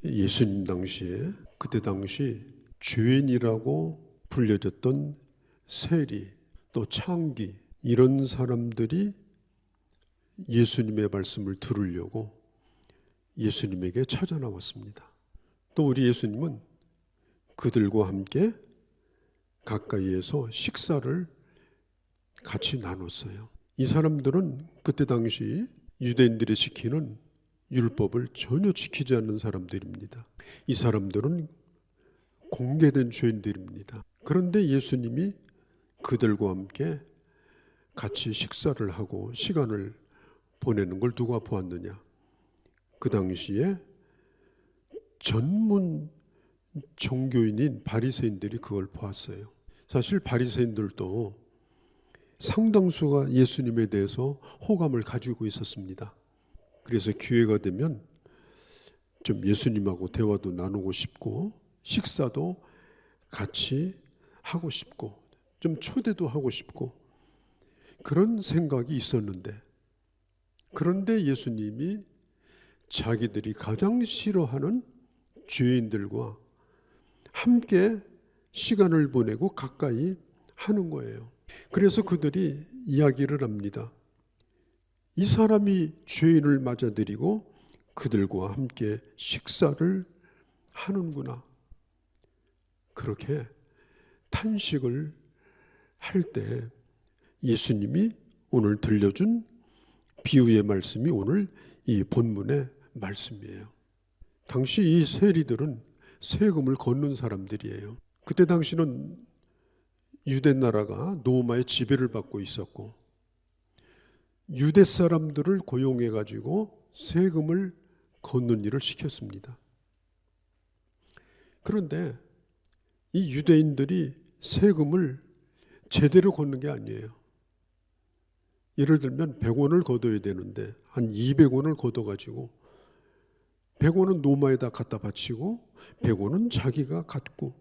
예수님 당시에 그때 당시 죄인이라고 불려졌던 세리 또 창기 이런 사람들이 예수님의 말씀을 들으려고 예수님에게 찾아 나왔습니다. 또 우리 예수님은 그들과 함께 가까이에서 식사를 같이 나눴어요. 이 사람들은 그때 당시 유대인들이 지키는 율법을 전혀 지키지 않는 사람들입니다. 이 사람들은 공개된 죄인들입니다. 그런데 예수님이 그들과 함께 같이 식사를 하고 시간을 보내는 걸 누가 보았느냐? 그 당시에 전문 종교인인 바리새인들이 그걸 보았어요. 사실 바리새인들도 상당수가 예수님에 대해서 호감을 가지고 있었습니다. 그래서 기회가 되면 좀 예수님하고 대화도 나누고 싶고 식사도 같이 하고 싶고 좀 초대도 하고 싶고 그런 생각이 있었는데, 그런데 예수님이 자기들이 가장 싫어하는 죄인들과 함께 시간을 보내고 가까이 하는 거예요. 그래서 그들이 이야기를 합니다. 이 사람이 죄인을 맞아들이고 그들과 함께 식사를 하는구나. 그렇게 탄식을 할 때 예수님이 오늘 들려준 비유의 말씀이 오늘 이 본문의 말씀이에요. 당시 이 세리들은 세금을 걷는 사람들이에요. 그때 당시는 유대 나라가 로마의 지배를 받고 있었고 유대 사람들을 고용해 가지고 세금을 걷는 일을 시켰습니다. 그런데 이 유대인들이 세금을 제대로 걷는 게 아니에요. 예를 들면 100원을 걷어야 되는데 한 200원을 걷어가지고 100원은 로마에다 갖다 바치고 100원은 자기가 갖고,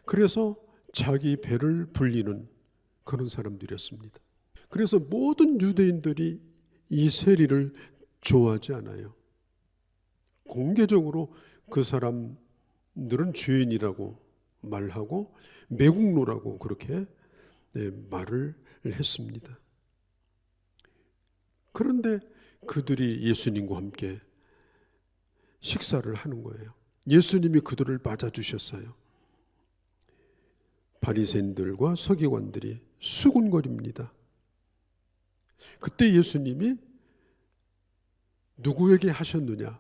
그래서 자기 배를 불리는 그런 사람들이었습니다. 그래서 모든 유대인들이 이 세리를 좋아하지 않아요. 공개적으로 그 사람들은 죄인이라고 말하고 매국노라고 그렇게 말을 했습니다. 그런데 그들이 예수님과 함께 식사를 하는 거예요. 예수님이 그들을 맞아주셨어요. 바리새인들과 서기관들이 수군거립니다. 그때 예수님이 누구에게 하셨느냐?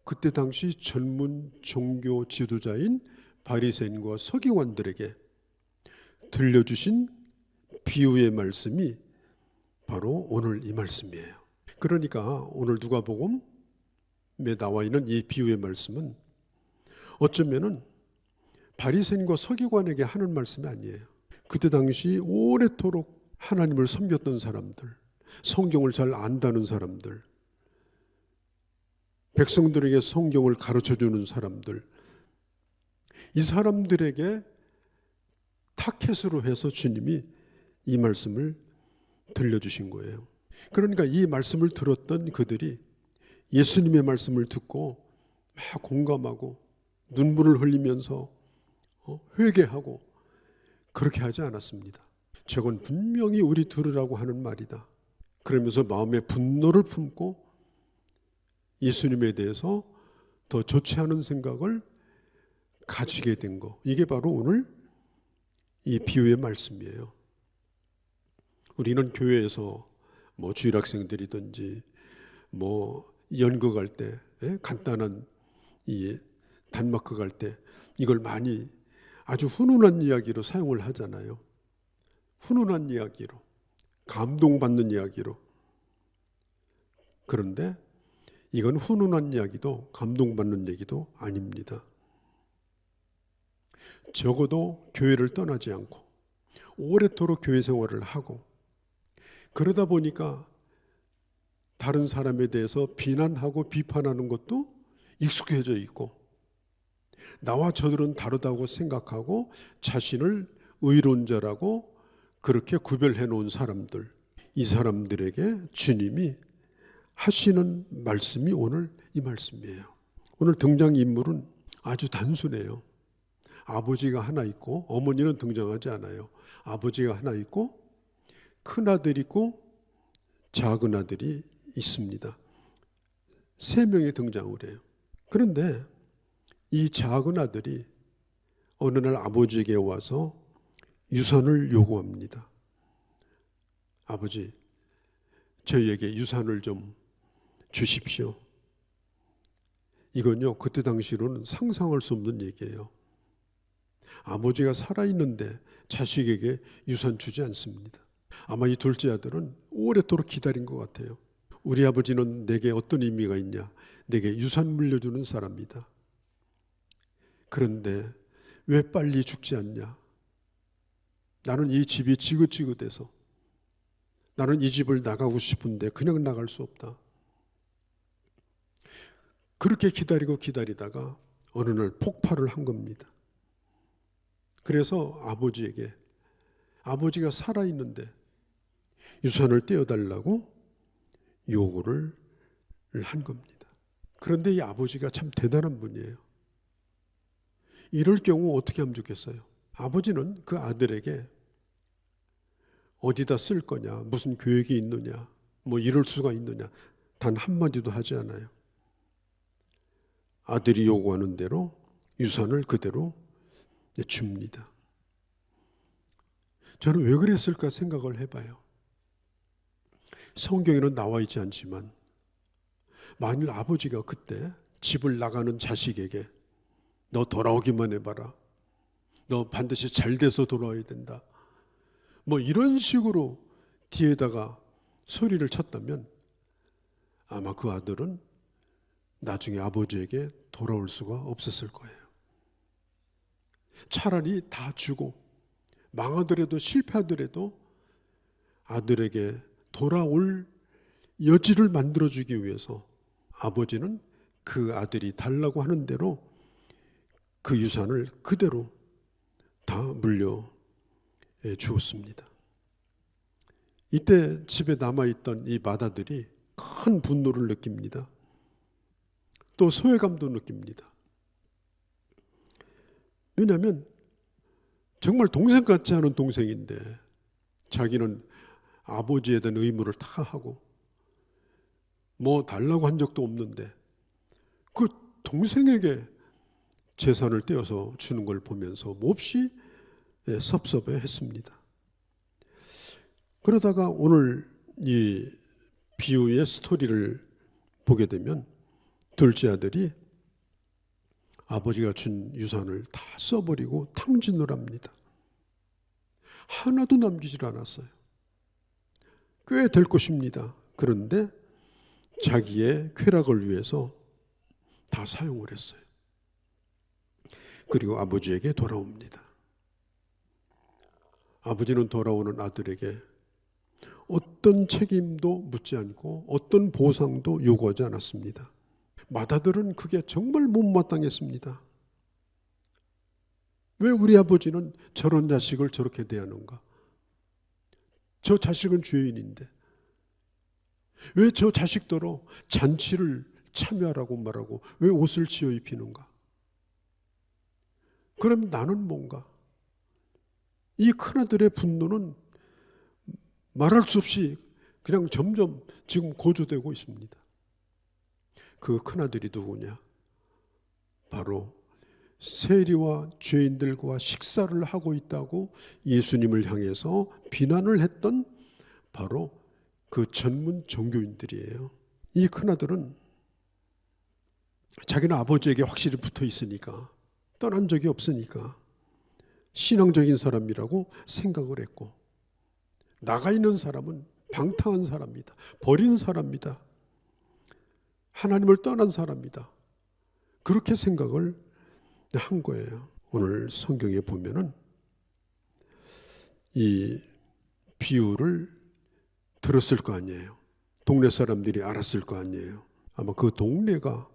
그때 당시 전문 종교 지도자인 바리새인과 서기관들에게 들려주신 비유의 말씀이 바로 오늘 이 말씀이에요. 그러니까 오늘 누가복음에 나와 있는 이 비유의 말씀은 어쩌면은 바리새인과 서기관에게 하는 말씀이 아니에요. 그때 당시 오래도록 하나님을 섬겼던 사람들, 성경을 잘 안다는 사람들, 백성들에게 성경을 가르쳐주는 사람들, 이 사람들에게 타켓으로 해서 주님이 이 말씀을 들려주신 거예요. 그러니까 이 말씀을 들었던 그들이 예수님의 말씀을 듣고 막 공감하고 눈물을 흘리면서 회개하고 그렇게 하지 않았습니다. 저건 분명히 우리 들으라고 하는 말이다. 그러면서 마음에 분노를 품고 예수님에 대해서 더 좋지 않은 생각을 가지게 된 거, 이게 바로 오늘 이 비유의 말씀이에요. 우리는 교회에서 뭐 주일학생들이든지 뭐 연극 할 때 간단한 이 단마크 갈 때 이걸 많이 아주 훈훈한 이야기로 사용을 하잖아요. 훈훈한 이야기로, 감동받는 이야기로. 그런데 이건 훈훈한 이야기도 감동받는 얘기도 아닙니다. 적어도 교회를 떠나지 않고 오래도록 교회 생활을 하고 그러다 보니까 다른 사람에 대해서 비난하고 비판하는 것도 익숙해져 있고 나와 저들은 다르다고 생각하고 자신을 의론자라고 그렇게 구별해 놓은 사람들, 이 사람들에게 주님이 하시는 말씀이 오늘 이 말씀이에요. 오늘 등장인물은 아주 단순해요. 아버지가 하나 있고 어머니는 등장하지 않아요. 아버지가 하나 있고 큰아들 있고 작은 아들이 있습니다. 3명이 등장을 해요. 그런데 이 작은 아들이 어느 날 아버지에게 와서 유산을 요구합니다. 아버지, 저희에게 유산을 좀 주십시오. 이건요, 그때 당시로는 상상할 수 없는 얘기예요. 아버지가 살아있는데 자식에게 유산 주지 않습니다. 아마 이 둘째 아들은 오래도록 기다린 것 같아요. 우리 아버지는 내게 어떤 의미가 있냐? 내게 유산 물려주는 사람이다. 그런데 왜 빨리 죽지 않냐? 나는 이 집이 지긋지긋해서 나는 이 집을 나가고 싶은데 그냥 나갈 수 없다. 그렇게 기다리다가 어느 날 폭발을 한 겁니다. 그래서 아버지에게 아버지가 살아있는데 유산을 떼어달라고 요구를 한 겁니다. 그런데 이 아버지가 참 대단한 분이에요. 이럴 경우 어떻게 하면 좋겠어요? 아버지는 그 아들에게 어디다 쓸 거냐, 무슨 계획이 있느냐, 뭐 이럴 수가 있느냐 단 한마디도 하지 않아요. 아들이 요구하는 대로 유산을 그대로 줍니다. 저는 왜 그랬을까 생각을 해봐요. 성경에는 나와 있지 않지만 만일 아버지가 그때 집을 나가는 자식에게 너 돌아오기만 해봐라. 너 반드시 잘 돼서 돌아와야 된다. 뭐 이런 식으로 뒤에다가 소리를 쳤다면 아마 그 아들은 나중에 아버지에게 돌아올 수가 없었을 거예요. 차라리 다 주고 망하더라도 실패하더라도 아들에게 돌아올 여지를 만들어주기 위해서 아버지는 그 아들이 달라고 하는 대로 그 유산을 그대로 다 물려 주었습니다. 이때 집에 남아있던 이 맏아들이 큰 분노를 느낍니다. 또 소외감도 느낍니다. 왜냐하면 정말 동생 같지 않은 동생인데 자기는 아버지에 대한 의무를 다 하고 뭐 달라고 한 적도 없는데 그 동생에게 재산을 떼어서 주는 걸 보면서 몹시 섭섭해했습니다. 그러다가 오늘 이 비유의 스토리를 보게 되면 둘째 아들이 아버지가 준 유산을 다 써버리고 탕진을 합니다. 하나도 남기질 않았어요. 꽤 될 것입니다. 그런데 자기의 쾌락을 위해서 다 사용을 했어요. 그리고 아버지에게 돌아옵니다. 아버지는 돌아오는 아들에게 어떤 책임도 묻지 않고 어떤 보상도 요구하지 않았습니다. 맏아들은 그게 정말 못마땅했습니다. 왜 우리 아버지는 저런 자식을 저렇게 대하는가? 저 자식은 죄인인데 왜 저 자식더러 잔치를 참여하라고 말하고 왜 옷을 지어 입히는가? 그럼 나는 뭔가? 이 큰아들의 분노는 말할 수 없이 그냥 점점 지금 고조되고 있습니다. 그 큰아들이 누구냐? 바로 세리와 죄인들과 식사를 하고 있다고 예수님을 향해서 비난을 했던 바로 그 전문 종교인들이에요. 이 큰아들은 자기는 아버지에게 확실히 붙어 있으니까 떠난 적이 없으니까 신앙적인 사람이라고 생각을 했고 나가 있는 사람은 방탕한 사람이다. 버린 사람이다. 하나님을 떠난 사람이다. 그렇게 생각을 한 거예요. 오늘 성경에 보면은 이 비유를 들었을 거 아니에요. 동네 사람들이 알았을 거 아니에요. 아마 그 동네가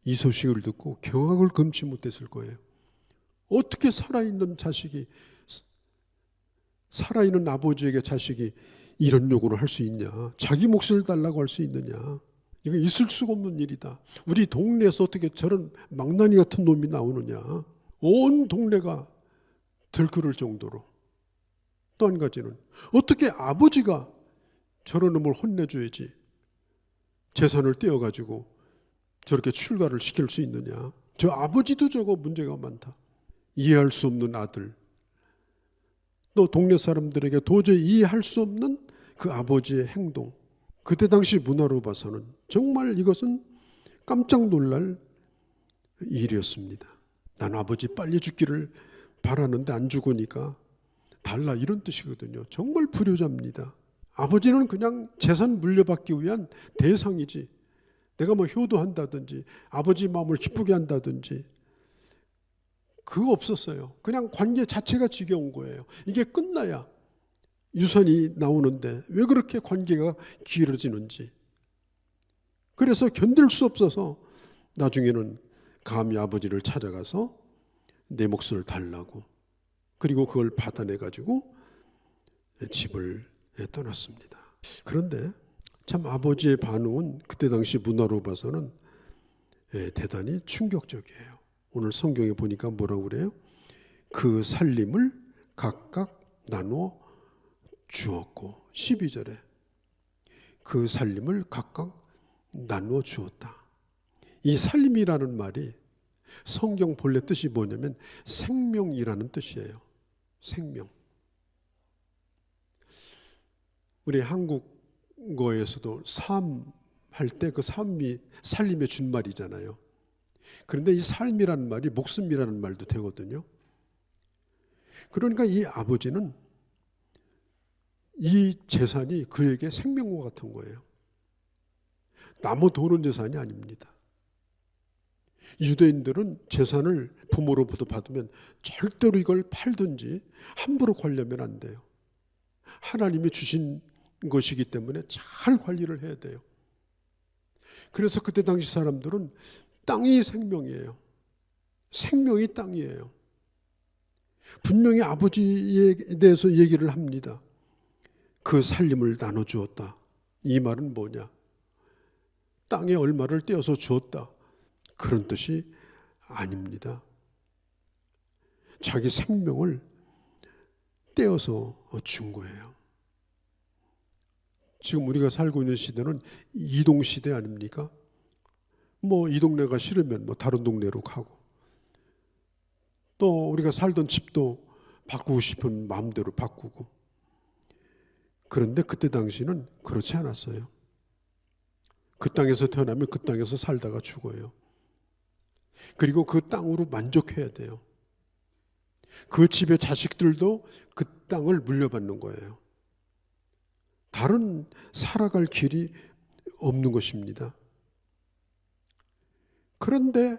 이 소식을 듣고 경악을 금치 못했을 거예요. 어떻게 살아있는 자식이, 살아있는 아버지에게 자식이 이런 요구를 할 수 있냐? 자기 몫을 달라고 할 수 있느냐? 이거 있을 수가 없는 일이다. 우리 동네에서 어떻게 저런 망나니 같은 놈이 나오느냐. 온 동네가 들끓을 정도로. 또 한 가지는 어떻게 아버지가 저런 놈을 혼내줘야지 재산을 떼어가지고 저렇게 출가를 시킬 수 있느냐. 저 아버지도 저거 문제가 많다. 이해할 수 없는 아들. 또 동네 사람들에게 도저히 이해할 수 없는 그 아버지의 행동. 그때 당시 문화로 봐서는 정말 이것은 깜짝 놀랄 일이었습니다. 난 아버지 빨리 죽기를 바라는데 안 죽으니까 달라, 이런 뜻이거든요. 정말 불효자입니다. 아버지는 그냥 재산 물려받기 위한 대상이지, 내가 뭐 효도한다든지 아버지 마음을 기쁘게 한다든지 그거 없었어요. 그냥 관계 자체가 지겨운 거예요. 이게 끝나야 유산이 나오는데 왜 그렇게 관계가 길어지는지. 그래서 견딜 수 없어서 나중에는 감히 아버지를 찾아가서 내 몫을 달라고, 그리고 그걸 받아내가지고 집을 떠났습니다. 그런데 참 아버지의 반응은 그때 당시 문화로 봐서는 대단히 충격적이에요. 오늘 성경에 보니까 뭐라고 그래요? 그 살림을 각각 나누어 주었고, 12절에 그 살림을 각각 나누어 주었다. 이 살림이라는 말이 성경 본래 뜻이 뭐냐면 생명이라는 뜻이에요. 생명. 우리 한국어에서도 삶할 때 그 삶이 살림의 준말이잖아요. 그런데 이 삶이라는 말이 목숨이라는 말도 되거든요. 그러니까 이 아버지는 이 재산이 그에게 생명과 같은 거예요. 남의 돈은 재산이 아닙니다. 유대인들은 재산을 부모로부터 받으면 절대로 이걸 팔든지 함부로 관리하면 안 돼요. 하나님이 주신 것이기 때문에 잘 관리를 해야 돼요. 그래서 그때 당시 사람들은 땅이 생명이에요. 생명이 땅이에요. 분명히 아버지에 대해서 얘기를 합니다. 그 살림을 나눠주었다. 이 말은 뭐냐? 땅에 얼마를 떼어서 주었다, 그런 뜻이 아닙니다. 자기 생명을 떼어서 준 거예요. 지금 우리가 살고 있는 시대는 이동시대 아닙니까? 뭐 이 동네가 싫으면 뭐 다른 동네로 가고, 또 우리가 살던 집도 바꾸고 싶으면 마음대로 바꾸고. 그런데 그때 당시는 그렇지 않았어요. 그 땅에서 태어나면 그 땅에서 살다가 죽어요. 그리고 그 땅으로 만족해야 돼요. 그 집의 자식들도 그 땅을 물려받는 거예요. 다른 살아갈 길이 없는 것입니다. 그런데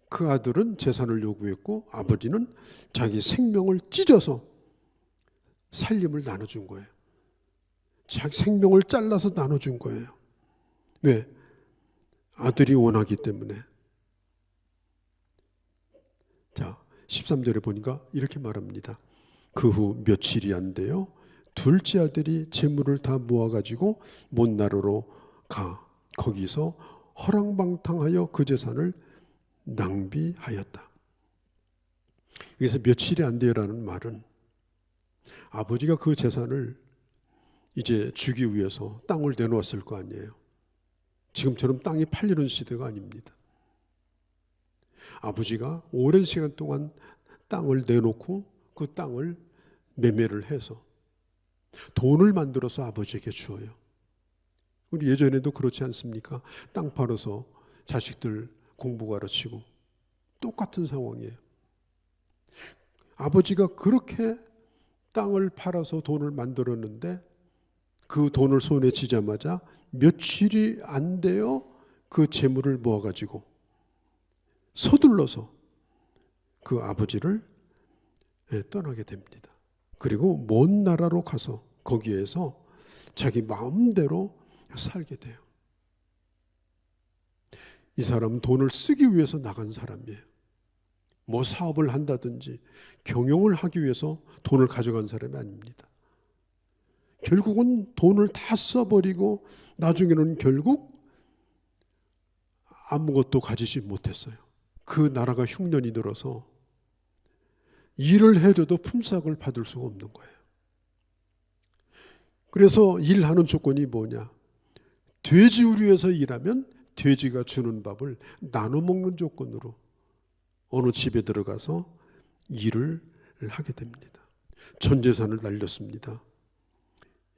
그 아들은 재산을 요구했고 아버지는 자기 생명을 찢어서 살림을 나눠준 거예요. 자기 생명을 잘라서 나눠준 거예요. 왜? 아들이 원하기 때문에. 자, 13절에 보니까 이렇게 말합니다. 그 후 며칠이 안 돼요. 둘째 아들이 재물을 다 모아가지고 먼 나라로 가 거기서 허랑방탕하여 그 재산을 낭비하였다. 여기서 며칠이 안 돼요라는 말은 아버지가 그 재산을 이제 주기 위해서 땅을 내놓았을 거 아니에요. 지금처럼 땅이 팔리는 시대가 아닙니다. 아버지가 오랜 시간 동안 땅을 내놓고 그 땅을 매매를 해서 돈을 만들어서 아버지에게 주어요. 우리 예전에도 그렇지 않습니까? 땅 팔아서 자식들 공부 가르치고 똑같은 상황이에요. 아버지가 그렇게 땅을 팔아서 돈을 만들었는데 그 돈을 손에 쥐자마자 며칠이 안 돼요. 그 재물을 모아가지고 서둘러서 그 아버지를 떠나게 됩니다. 그리고 먼 나라로 가서 거기에서 자기 마음대로 살게 돼요. 이 사람은 돈을 쓰기 위해서 나간 사람이에요. 뭐 사업을 한다든지 경영을 하기 위해서 돈을 가져간 사람이 아닙니다. 결국은 돈을 다 써버리고 나중에는 결국 아무것도 가지지 못했어요. 그 나라가 흉년이 들어서 일을 해줘도 품삯을 받을 수가 없는 거예요. 그래서 일하는 조건이 뭐냐? 돼지우리에서 일하면 돼지가 주는 밥을 나눠 먹는 조건으로 어느 집에 들어가서 일을 하게 됩니다. 전 재산을 날렸습니다.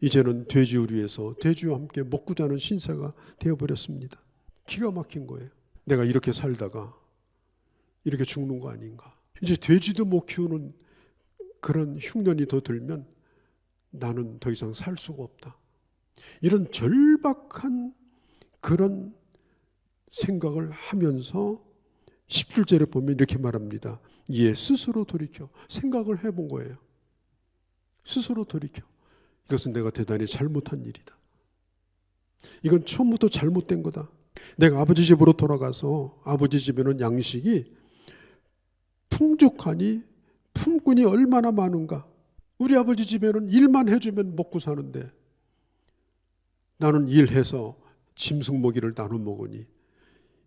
이제는 돼지우리에서 돼지와 함께 먹고 자는 신세가 되어버렸습니다. 기가 막힌 거예요. 내가 이렇게 살다가 이렇게 죽는 거 아닌가. 이제 돼지도 못 키우는 그런 흉년이 더 들면 나는 더 이상 살 수가 없다. 이런 절박한 그런 생각을 하면서 17절에 보면 이렇게 말합니다. 이에 스스로 돌이켜 생각을 해본 거예요. 스스로 돌이켜. 이것은 내가 대단히 잘못한 일이다. 이건 처음부터 잘못된 거다. 내가 아버지 집으로 돌아가서 아버지 집에는 양식이 풍족하니 품꾼이 얼마나 많은가. 우리 아버지 집에는 일만 해주면 먹고 사는데 나는 일해서 짐승 먹이를 나눠 먹으니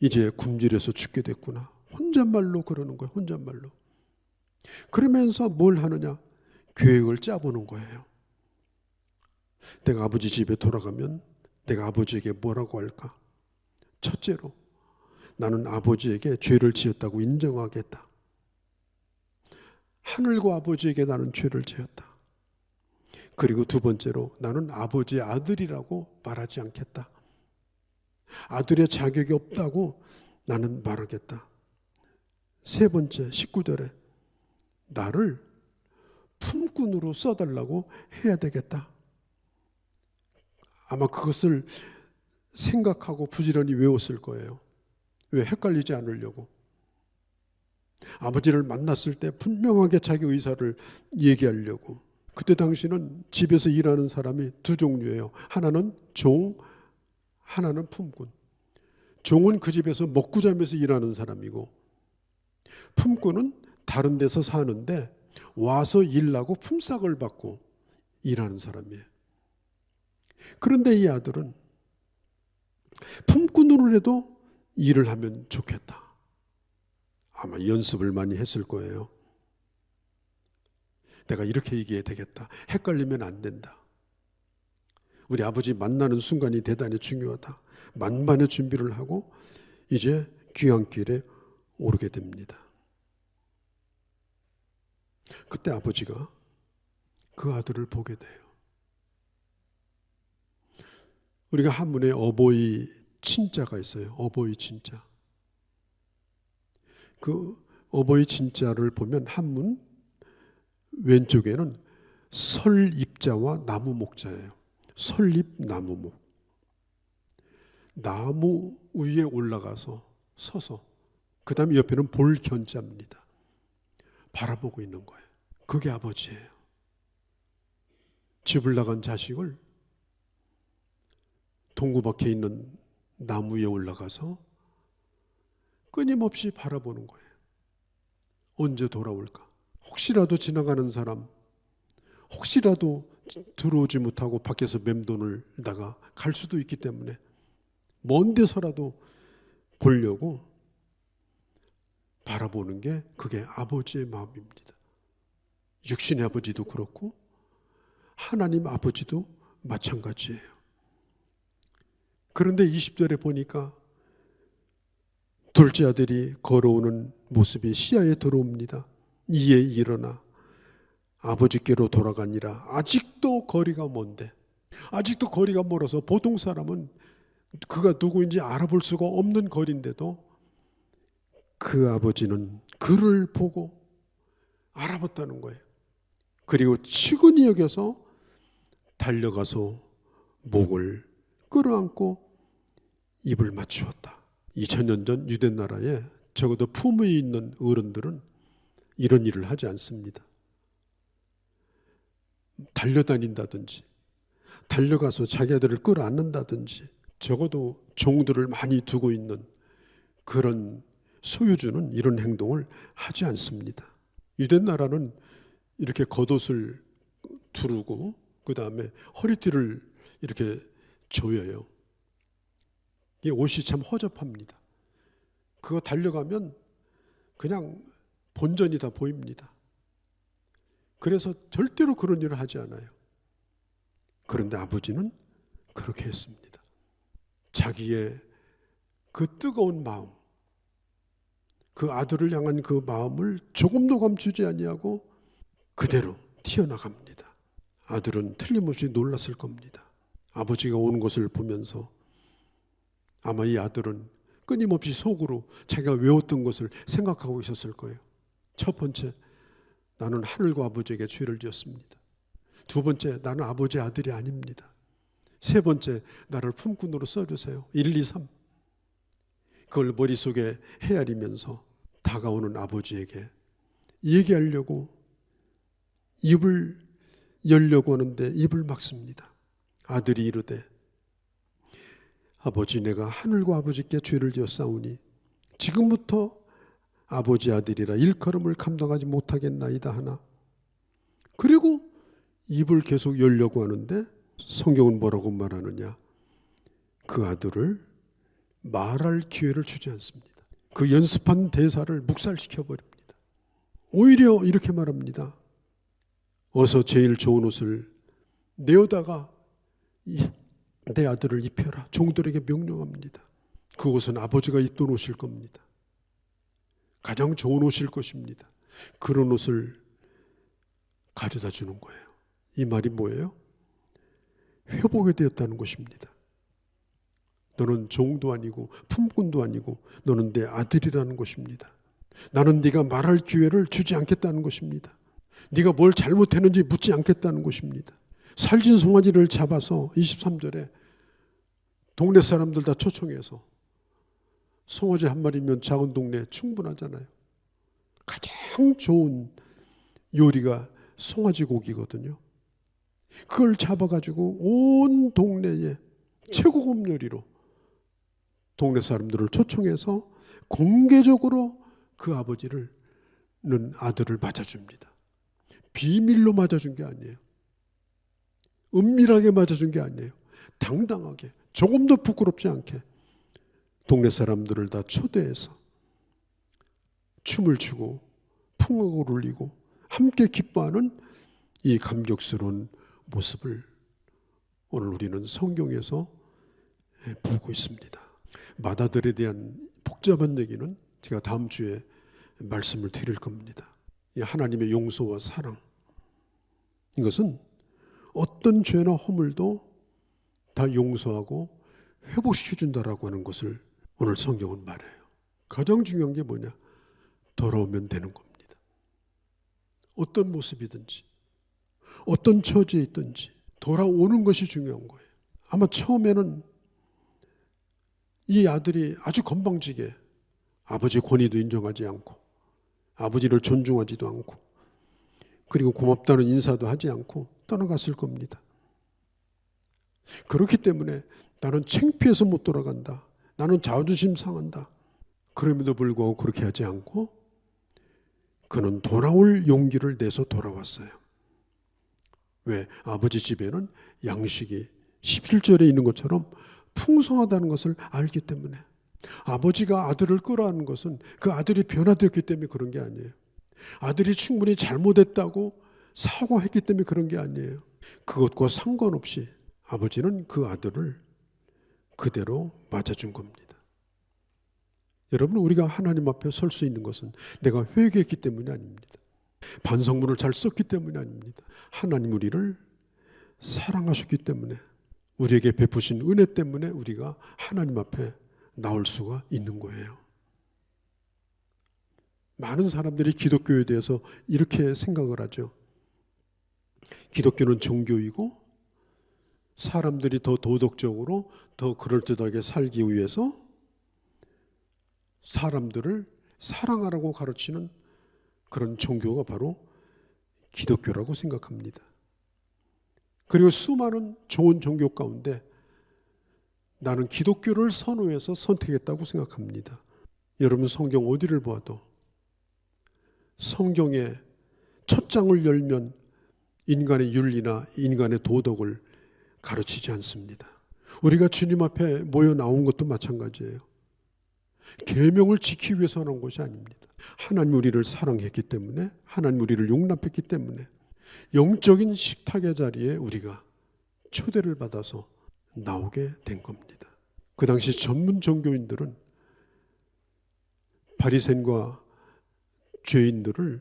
이제 굶주려서 죽게 됐구나. 혼잣말로 그러는 거예요. 혼잣말로. 그러면서 뭘 하느냐? 계획을 짜보는 거예요. 내가 아버지 집에 돌아가면 내가 아버지에게 뭐라고 할까? 첫째로 나는 아버지에게 죄를 지었다고 인정하겠다. 하늘과 아버지에게 나는 죄를 지었다. 그리고 두 번째로 나는 아버지의 아들이라고 말하지 않겠다. 아들의 자격이 없다고 나는 말하겠다. 세 번째 19절에 나를 품꾼으로 써달라고 해야 되겠다. 아마 그것을 생각하고 부지런히 외웠을 거예요. 왜? 헷갈리지 않으려고. 아버지를 만났을 때 분명하게 자기 의사를 얘기하려고. 그때 당시는 집에서 일하는 사람이 두 종류예요. 하나는 종, 하나는 품꾼. 종은 그 집에서 먹고 자면서 일하는 사람이고, 품꾼은 다른 데서 사는데 와서 일하고 품삯을 받고 일하는 사람이에요. 그런데 이 아들은 품꾼으로라도 일을 하면 좋겠다. 아마 연습을 많이 했을 거예요. 내가 이렇게 얘기해야 되겠다. 헷갈리면 안 된다. 우리 아버지 만나는 순간이 대단히 중요하다. 만반의 준비를 하고 이제 귀향길에 오르게 됩니다. 그때 아버지가 그 아들을 보게 돼요. 우리가 한문에 어버이 친자가 있어요. 어버이 친자. 그 어버이 친자를 보면 한문 왼쪽에는 설입자와 나무 목자예요. 설립 나무목. 나무 위에 올라가서 서서 그 다음에 옆에는 볼견자입니다. 바라보고 있는 거예요. 그게 아버지예요. 집을 나간 자식을 동구 밖에 있는 나무 위에 올라가서 끊임없이 바라보는 거예요. 언제 돌아올까? 혹시라도 지나가는 사람, 혹시라도 들어오지 못하고 밖에서 맴돈을 다가 갈 수도 있기 때문에 먼 데서라도 보려고 바라보는 게 그게 아버지의 마음입니다. 육신의 아버지도 그렇고 하나님 아버지도 마찬가지예요. 그런데 20절에 보니까 둘째 아들이 걸어오는 모습이 시야에 들어옵니다. 이에 일어나 아버지께로 돌아가니라. 아직도 거리가 먼데, 아직도 거리가 멀어서 보통 사람은 그가 누구인지 알아볼 수가 없는 거리인데도 그 아버지는 그를 보고 알아봤다는 거예요. 그리고 치근히 여겨서 달려가서 목을 끌어안고 입을 맞추었다. 2000년 전 유대 나라에 적어도 품위 있는 어른들은 이런 일을 하지 않습니다. 달려다닌다든지 달려가서 자기 아들을 끌어안는다든지 적어도 종들을 많이 두고 있는 그런 소유주는 이런 행동을 하지 않습니다. 유대 나라는 이렇게 겉옷을 두르고 그 다음에 허리띠를 이렇게 조여요. 이 옷이 참 허접합니다. 그거 달려가면 그냥 본전이 다 보입니다. 그래서 절대로 그런 일을 하지 않아요. 그런데 아버지는 그렇게 했습니다. 자기의 그 뜨거운 마음, 그 아들을 향한 그 마음을 조금도 감추지 아니하고 그대로 튀어나갑니다. 아들은 틀림없이 놀랐을 겁니다. 아버지가 오는 것을 보면서 아마 이 아들은 끊임없이 속으로 자기가 외웠던 것을 생각하고 있었을 거예요. 첫 번째, 나는 하늘과 아버지에게 죄를 지었습니다. 두 번째, 나는 아버지의 아들이 아닙니다. 세 번째, 나를 품꾼으로 써주세요. 1, 2, 3. 그걸 머릿속에 헤아리면서 다가오는 아버지에게 얘기하려고 입을 열려고 하는데 입을 막습니다. 아들이 이르되 아버지, 내가 하늘과 아버지께 죄를 지었사오니 지금부터 아버지 아들이라 일컬음을 감당하지 못하겠나이다 하나. 그리고 입을 계속 열려고 하는데 성경은 뭐라고 말하느냐? 그 아들을 말할 기회를 주지 않습니다. 그 연습한 대사를 묵살시켜 버립니다. 오히려 이렇게 말합니다. 어서 제일 좋은 옷을 내어다가 내 아들을 입혀라. 종들에게 명령합니다. 그 옷은 아버지가 입던 옷일 겁니다. 가장 좋은 옷일 것입니다. 그런 옷을 가져다 주는 거예요. 이 말이 뭐예요? 회복이 되었다는 것입니다. 너는 종도 아니고 품꾼도 아니고 너는 내 아들이라는 것입니다. 나는 네가 말할 기회를 주지 않겠다는 것입니다. 네가 뭘 잘못했는지 묻지 않겠다는 것입니다. 살진 송아지를 잡아서 23절에 동네 사람들 다 초청해서, 송아지 한 마리면 작은 동네에 충분하잖아요. 가장 좋은 요리가 송아지 고기거든요. 그걸 잡아가지고 온 동네에 최고급 요리로 동네 사람들을 초청해서 공개적으로 그 아버지는 아들을 맞아줍니다. 비밀로 맞아준 게 아니에요. 은밀하게 맞아준 게 아니에요. 당당하게, 조금도 부끄럽지 않게 동네 사람들을 다 초대해서 춤을 추고 풍악을 울리고 함께 기뻐하는 이 감격스러운 모습을 오늘 우리는 성경에서 보고 있습니다. 맏아들에 대한 복잡한 얘기는 제가 다음 주에 말씀을 드릴 겁니다. 하나님의 용서와 사랑, 이것은 어떤 죄나 허물도 다 용서하고 회복시켜준다라고 하는 것을 오늘 성경은 말해요. 가장 중요한 게 뭐냐? 돌아오면 되는 겁니다. 어떤 모습이든지 어떤 처지에 있든지 돌아오는 것이 중요한 거예요. 아마 처음에는 이 아들이 아주 건방지게 아버지 권위도 인정하지 않고 아버지를 존중하지도 않고 그리고 고맙다는 인사도 하지 않고 떠나갔을 겁니다. 그렇기 때문에 나는 창피해서 못 돌아간다. 나는 자존심 상한다. 그럼에도 불구하고 그렇게 하지 않고 그는 돌아올 용기를 내서 돌아왔어요. 왜? 아버지 집에는 양식이 17절에 있는 것처럼 풍성하다는 것을 알기 때문에. 아버지가 아들을 끌어안는 것은 그 아들이 변화되었기 때문에 그런 게 아니에요. 아들이 충분히 잘못했다고 사과했기 때문에 그런 게 아니에요. 그것과 상관없이 아버지는 그 아들을 그대로 맞아준 겁니다. 여러분, 우리가 하나님 앞에 설 수 있는 것은 내가 회개했기 때문이 아닙니다. 반성문을 잘 썼기 때문이 아닙니다. 하나님 우리를 사랑하셨기 때문에, 우리에게 베푸신 은혜 때문에 우리가 하나님 앞에 나올 수가 있는 거예요. 많은 사람들이 기독교에 대해서 이렇게 생각을 하죠. 기독교는 종교이고 사람들이 더 도덕적으로 더 그럴듯하게 살기 위해서 사람들을 사랑하라고 가르치는 그런 종교가 바로 기독교라고 생각합니다. 그리고 수많은 좋은 종교 가운데 나는 기독교를 선호해서 선택했다고 생각합니다. 여러분, 성경 어디를 봐도 성경의 첫 장을 열면 인간의 윤리나 인간의 도덕을 가르치지 않습니다. 우리가 주님 앞에 모여 나온 것도 마찬가지예요. 계명을 지키기 위해서 하는 것이 아닙니다. 하나님 우리를 사랑했기 때문에, 하나님 우리를 용납했기 때문에 영적인 식탁의 자리에 우리가 초대를 받아서 나오게 된 겁니다. 그 당시 전문 종교인들은 바리새인과 죄인들을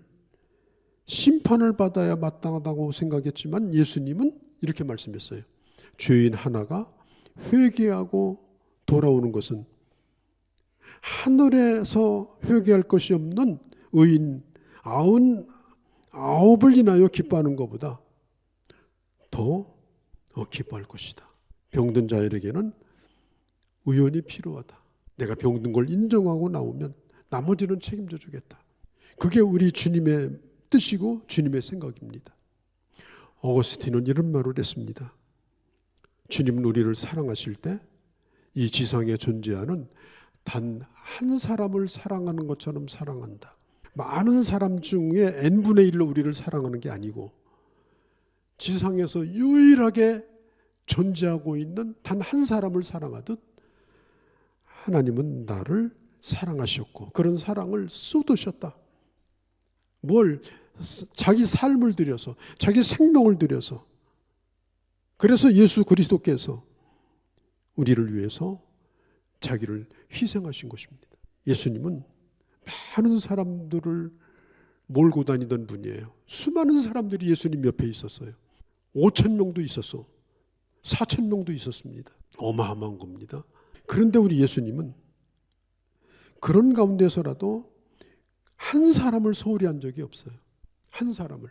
심판을 받아야 마땅하다고 생각했지만 예수님은 이렇게 말씀했어요. 죄인 하나가 회개하고 돌아오는 것은 하늘에서 회개할 것이 없는 의인 99을 인하여 기뻐하는 것보다 더 기뻐할 것이다. 병든 자에게는 의원이 필요하다. 내가 병든 걸 인정하고 나오면 나머지는 책임져 주겠다. 그게 우리 주님의 뜻이고 주님의 생각입니다. 어거스틴은 이런 말을 했습니다. 주님은 우리를 사랑하실 때 이 지상에 존재하는 단 한 사람을 사랑하는 것처럼 사랑한다. 많은 사람 중에 n분의 1로 우리를 사랑하는 게 아니고 지상에서 유일하게 존재하고 있는 단 한 사람을 사랑하듯 하나님은 나를 사랑하셨고 그런 사랑을 쏟으셨다. 뭘? 자기 삶을 들여서, 자기 생명을 들여서. 그래서 예수 그리스도께서 우리를 위해서 자기를 희생하신 것입니다. 예수님은 많은 사람들을 몰고 다니던 분이에요. 수많은 사람들이 예수님 옆에 있었어요. 5,000명도 있었어. 4,000명도 있었습니다. 어마어마한 겁니다. 그런데 우리 예수님은 그런 가운데서라도 한 사람을 소홀히 한 적이 없어요. 한 사람을.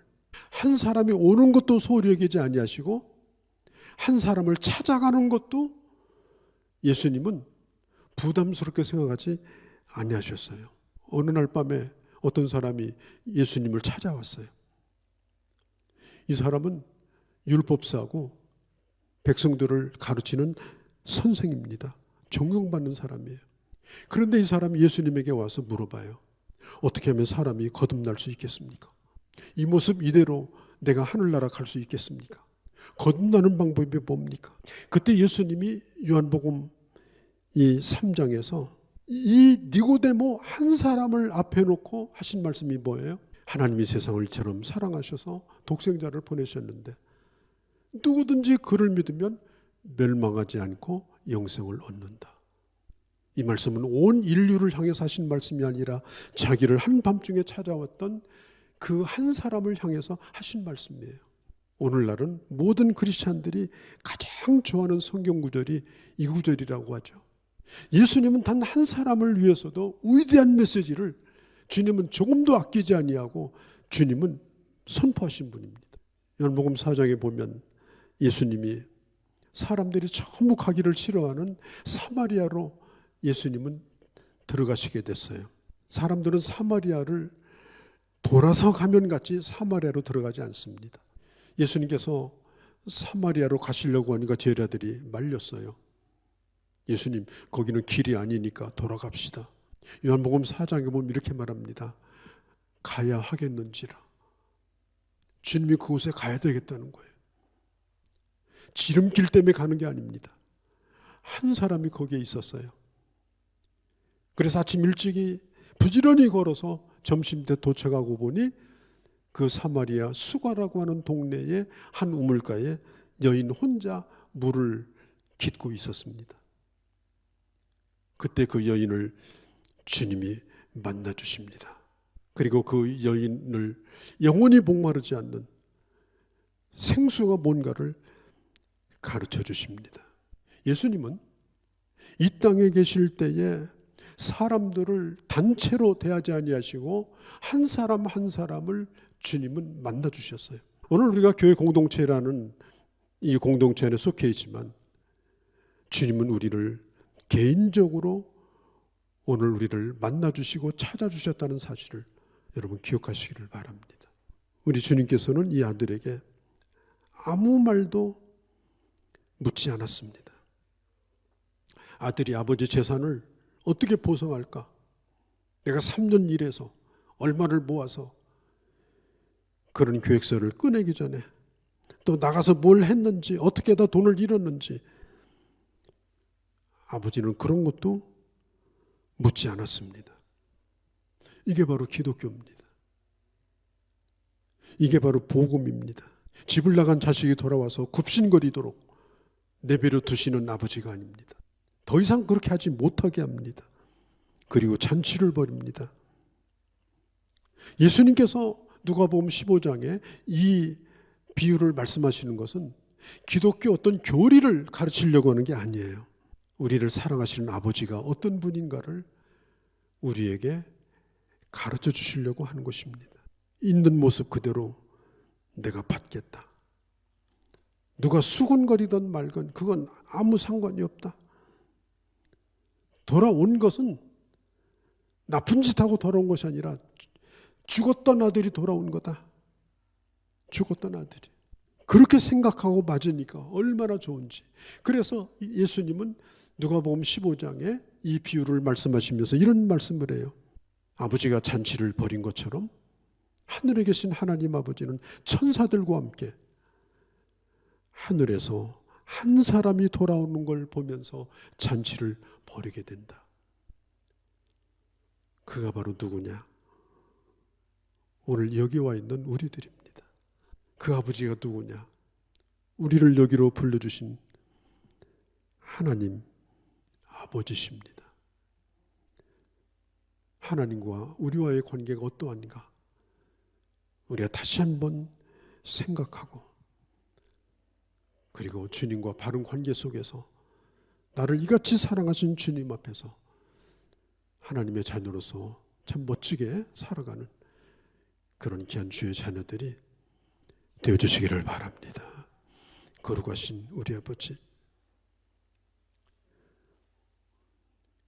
한 사람이 오는 것도 소홀히 여기지 아니하시고 한 사람을 찾아가는 것도 예수님은 부담스럽게 생각하지 아니하셨어요. 어느 날 밤에 어떤 사람이 예수님을 찾아왔어요. 이 사람은 율법사고 백성들을 가르치는 선생입니다. 존경받는 사람이에요. 그런데 이 사람이 예수님에게 와서 물어봐요. 어떻게 하면 사람이 거듭날 수 있겠습니까? 이 모습 이대로 내가 하늘나라 갈 수 있겠습니까? 거듭나는 방법이 뭡니까? 그때 예수님이 요한복음 이 3장에서 이 니고데모 한 사람을 앞에 놓고 하신 말씀이 뭐예요? 하나님이 세상을 이처럼 사랑하셔서 독생자를 보내셨는데 누구든지 그를 믿으면 멸망하지 않고 영생을 얻는다. 이 말씀은 온 인류를 향해서 하신 말씀이 아니라 자기를 한밤중에 찾아왔던 그 한 사람을 향해서 하신 말씀이에요. 오늘날은 모든 크리스찬들이 가장 좋아하는 성경 구절이 이 구절이라고 하죠. 예수님은 단 한 사람을 위해서도 위대한 메시지를 주님은 조금도 아끼지 아니하고 주님은 선포하신 분입니다. 요한복음 4장에 보면 예수님이 사람들이 전부 가기를 싫어하는 사마리아로 예수님은 들어가시게 됐어요. 사람들은 사마리아를 돌아서 가면 같이 사마리아로 들어가지 않습니다. 예수님께서 사마리아로 가시려고 하니까 제자들이 말렸어요. 예수님, 거기는 길이 아니니까 돌아갑시다. 요한복음 4장에 보면 이렇게 말합니다. 가야 하겠는지라. 주님이 그곳에 가야 되겠다는 거예요. 지름길 때문에 가는 게 아닙니다. 한 사람이 거기에 있었어요. 그래서 아침 일찍이 부지런히 걸어서 점심때 도착하고 보니 그 사마리아 수가라고 하는 동네의 한 우물가에 여인 혼자 물을 깃고 있었습니다. 그때 그 여인을 주님이 만나 주십니다. 그리고 그 여인을 영원히 목마르지 않는 생수가 뭔가를 가르쳐 주십니다. 예수님은 이 땅에 계실 때에 사람들을 단체로 대하지 아니하시고 한 사람 한 사람을 주님은 만나 주셨어요. 오늘 우리가 교회 공동체라는 이 공동체 안에 속해 있지만 주님은 우리를 개인적으로 오늘 우리를 만나 주시고 찾아 주셨다는 사실을 여러분 기억하시기를 바랍니다. 우리 주님께서는 이 아들에게 아무 말도 묻지 않았습니다. 아들이 아버지 재산을 어떻게 보상할까? 내가 3년 일해서 얼마를 모아서 그런 계획서를 꺼내기 전에 또 나가서 뭘 했는지 어떻게 다 돈을 잃었는지 아버지는 그런 것도 묻지 않았습니다. 이게 바로 기독교입니다. 이게 바로 복음입니다. 집을 나간 자식이 돌아와서 굽신거리도록 내버려 두시는 아버지가 아닙니다. 더 이상 그렇게 하지 못하게 합니다. 그리고 잔치를 벌입니다. 예수님께서 누가복음 15장에 이 비유를 말씀하시는 것은 기독교 어떤 교리를 가르치려고 하는 게 아니에요. 우리를 사랑하시는 아버지가 어떤 분인가를 우리에게 가르쳐 주시려고 하는 것입니다. 있는 모습 그대로 내가 받겠다. 누가 수군거리든 말건 그건 아무 상관이 없다. 돌아온 것은 나쁜 짓하고 돌아온 것이 아니라 죽었던 아들이 돌아온 거다. 죽었던 아들이. 그렇게 생각하고 맞으니까 얼마나 좋은지. 그래서 예수님은 누가복음 15장에 이 비유를 말씀하시면서 이런 말씀을 해요. 아버지가 잔치를 벌인 것처럼 하늘에 계신 하나님 아버지는 천사들과 함께 하늘에서 한 사람이 돌아오는 걸 보면서 잔치를 벌이게 된다. 그가 바로 누구냐? 오늘 여기 와 있는 우리들입니다. 그 아버지가 누구냐? 우리를 여기로 불러주신 하나님 아버지십니다. 하나님과 우리와의 관계가 어떠한가? 우리가 다시 한번 생각하고 그리고 주님과 바른 관계 속에서 나를 이같이 사랑하신 주님 앞에서 하나님의 자녀로서 참 멋지게 살아가는 그런 귀한 주의 자녀들이 되어주시기를 바랍니다. 거룩하신 우리 아버지,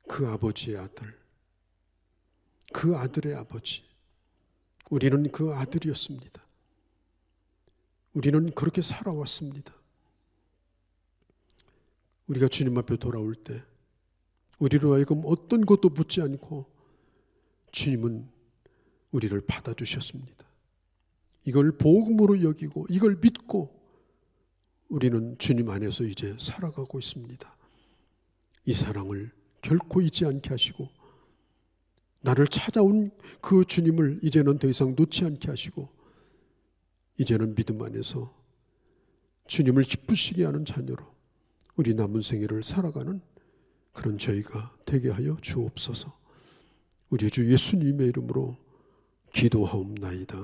그 아버지의 아들, 그 아들의 아버지, 우리는 그 아들이었습니다. 우리는 그렇게 살아왔습니다. 우리가 주님 앞에 돌아올 때 우리로 하여금 어떤 것도 묻지 않고 주님은 우리를 받아주셨습니다. 이걸 복음으로 여기고 이걸 믿고 우리는 주님 안에서 이제 살아가고 있습니다. 이 사랑을 결코 잊지 않게 하시고 나를 찾아온 그 주님을 이제는 더 이상 놓지 않게 하시고 이제는 믿음 안에서 주님을 기쁘시게 하는 자녀로 우리 남은 생애를 살아가는 그런 저희가 되게 하여 주옵소서. 우리 주 예수님의 이름으로 기도하옵나이다.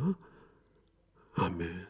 아멘.